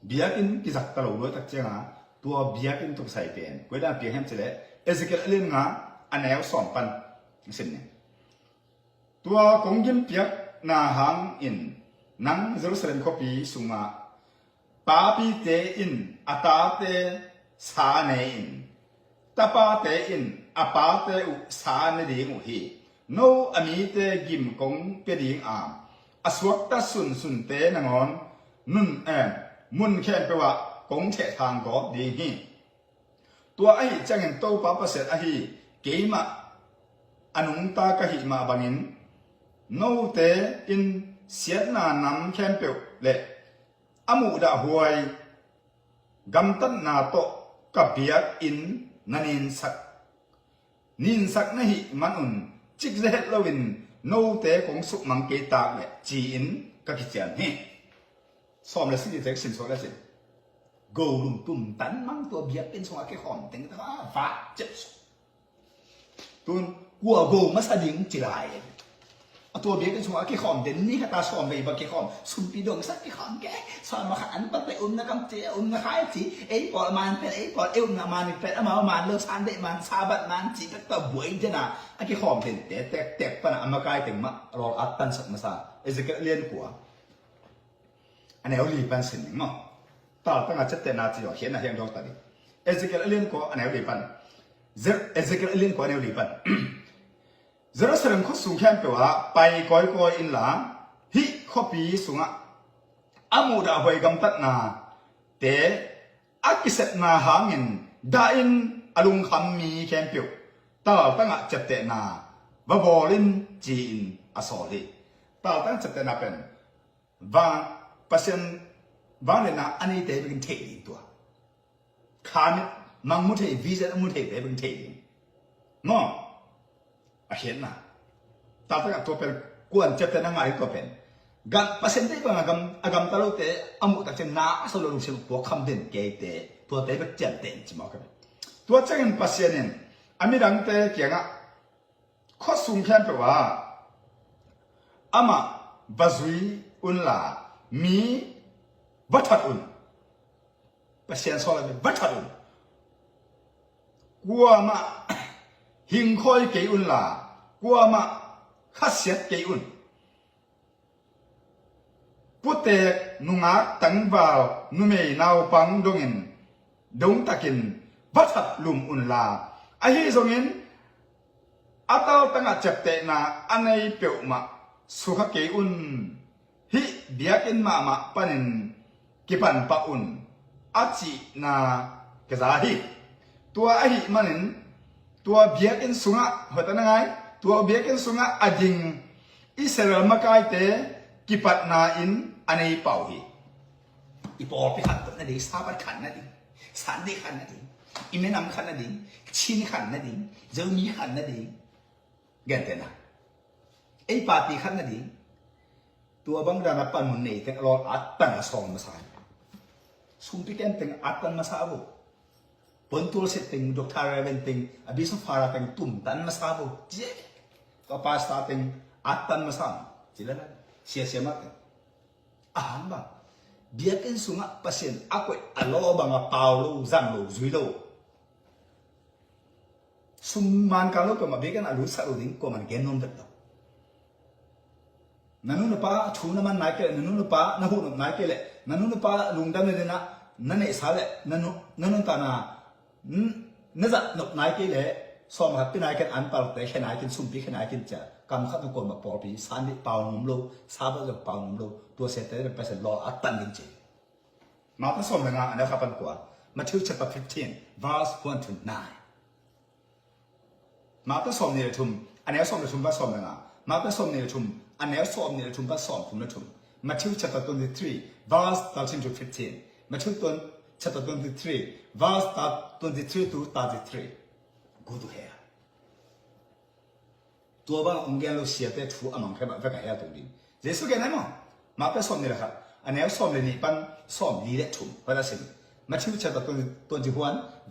เบียกินกิจักตะโลด้วยตักเจียงาตัวเบียกินตุกใส่เป็นกวยดาเปียแฮมจะเลยเอซิเกลเล่นงาอันแนวสอนปันสิ่งนี้ตัวกงยิมเปียกนาหังอินนังเยรูซาเล็มคปีสุงาปาปีเตอินอาตาเตสาเนอินตาปาเตอินอาปาเตอุสาเนดีงุฮีโนอามีเตกิมกงเปียดิงอามอสวกตาสุนเตนงอนนุนแอนมุนแค่เปว่ากงเททางก็ดีฮีตัวไอ้จังเห็นโตปาปเสดไอ้เกมาอนุงตากะหิมาบังินโนเตอินเสียนานำแค่เปียวเละอมูดาหวยกำตันนาโตกับเบียกอินนันินสักนะหิมันอุนจิกเจเฮลวินโนเตของสุมังเกตากเละจีอินกะกิจานฮีซ้อมและสิ่งที่เทคสินโซและสิโกลุมตุ่มตันมังตัวเบียกเป็นสวะแค่หอมเต็งตาฟ้าเจ็บตุนกัวโกมาสะดิงจิไรตัวเบียกเป็นสวะแค่หอมเด่นนี่ก็ตาซ้อมไปบักแค่หอมสุนปีดงสักแค่หอมแกซ้อมมาขันปัตเตอุนนะกำเจอุนนะขายจีเอ้ปอดมันเป็นเอ้ปอดเอวนะมันเป็นมันเลิกซานเดมันซาบัดมันจีก็ตัวบวยเจนะไอ้แค่หอมเด่นแตกปะนะอามากายถึงมารออัตตันสักมาซาเอเซเกเลียนกัวอันนี้เอาลีปันสินมั้งตาตั้งแต่นาจีเห็นนะเห็นดอกตาดิเอเซเกเลียนกัวอันนี้เอาลีปันเอเซเกเลียนกัวอันนี้เอาลีปันเจรูซาเล็มเขาสูงแค่เปว่าไปก้อยอินหลังฮิข้อปีสูงอ่ะอามูดาหวยกำตัดนาเตอักษรนาหางินดาอินอลุงคำมีแค่เปียวตาตั้งจับเตนาบอลินจีนอสอลีตาตั้งจับเตนาเป็นว่าปัศยันว่าเลยนะอันนี้เตเป็นเทดิตัวขานี่มังมุเทวิจัยมุเทเตเป็นเทดิมั้งเห็นนะตาตั้งตัวเป็นกวนจับเตนังไงตัวเป็นกันปัศยันเตเป็นagamตลอดเตอามุตักเจน่าสโลลุเชลตัวคำเด่นเกยเตตัวเตเป็นเจ็บเด่นจิมากันตัวเจ้าเงินปัศยันเนี่ยอามีดังเตเกี่ยงอ่ะข้อสูงแค่เปว่าอามาบาซุยอุนลามีวัฏอุนปัศยันสอนเลยวัฏอุนกัวมาหิงคอยเกยอุนลากัวมาขัดเสียเกยอุนพุทเตนุงาตังวาวนุเมนาวปังดงินดงตะกินวัฏลุมอุนลาไอฮีซงอินอาตาวตั้งจับเตนาอันไอเปียวมาสุขเกยอุนฮิเบียกินมาปันินกิปันปะอุนอาจินากะซาฮิตัวไอฮิมันินตัวเบียกินสุงะหัวตะนังไงตัวเบียกินสุงะอดิงอิสราเอลมากายเตกิปัตนาอินอันไอเป่าฮิอีปอไปขันนั่นดิสาบัดขันนั่นดิสันดีขันนั่นดิอิเมนำขันนั่นดิชินขันนั่นดิเจ้ามีขันนั่นดิเกันเตนะไอปาติขันนั่นดิตัวบางดานับปันมุนเนตรออัตตันสองมาสายสุนทรเก่งตึงอัตตันมาสาบุปนตัวเสตึงดอกทาราเวนตึงอภิสุฟาราตึงตุ่มตันมาสาบุเจ๊ก็ปาสตาตึงอัตตันมาสามจิละนะเสียมากอาหารบ้างเบียกินสุงะปัศยันอากวยอโลบังอาปาวโลจังโลจุยโลสุมันกันโลก็มาเบียกันอลุสารุดิ้งก็มันเกนนมเด็ดนั่นนู่นป้าชูน้ำมันนายเกลนั่นนู่นป้าน้ำหุ่นนายเกลนั่นนู่นป้าลุงดำเลยนะนั่นเองสาเลยนั่นนู่นตานานั่นจะนกนายเกลสอมหัดเป็นนายกันอันเปล่าแต่แค่นายกันสุ่มปีแค่นายกันจะกำขัดตุกคนมาปอปีสานที่เปล่าหนุ่มโลซาบะจะเปล่าหนุ่มโลตัวเสด็จเป็นไปเสร็จรออัตตันจริงๆมาผสมเลยนะอันนี้ครับปันกว่ามาถึงchapter 15 verse 1 to 9มาผสมเนี่ยทุ่มอันนี้ผสมเนี่ยทุ่มผสมเลยนะมาผสมเนี่ยทุ่มอันนี้สอบเนี่ยทุ่มผสมทุ่มเนี่ยทุ่มมาถึงchapter 23 verse 13 to 15มาถึงต้น chapter 23 verse 23 to 33 good to hearตัวบางองค์การเราเสียแต่ถูอามังแค่แบบแค่ตรงนี้เจสุกันไหนมั้งมาเป็นสอบนี่แหละครับอันนี้สอบเลยนี่เป็นสอบลีเด็ดทุ่มเพราะฉะนั้นมาถึงchapter 21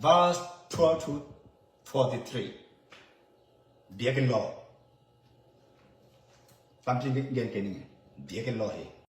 verse 12 to 43เบียกันรอตามที่เรียนกันนี่เบียกันรอเห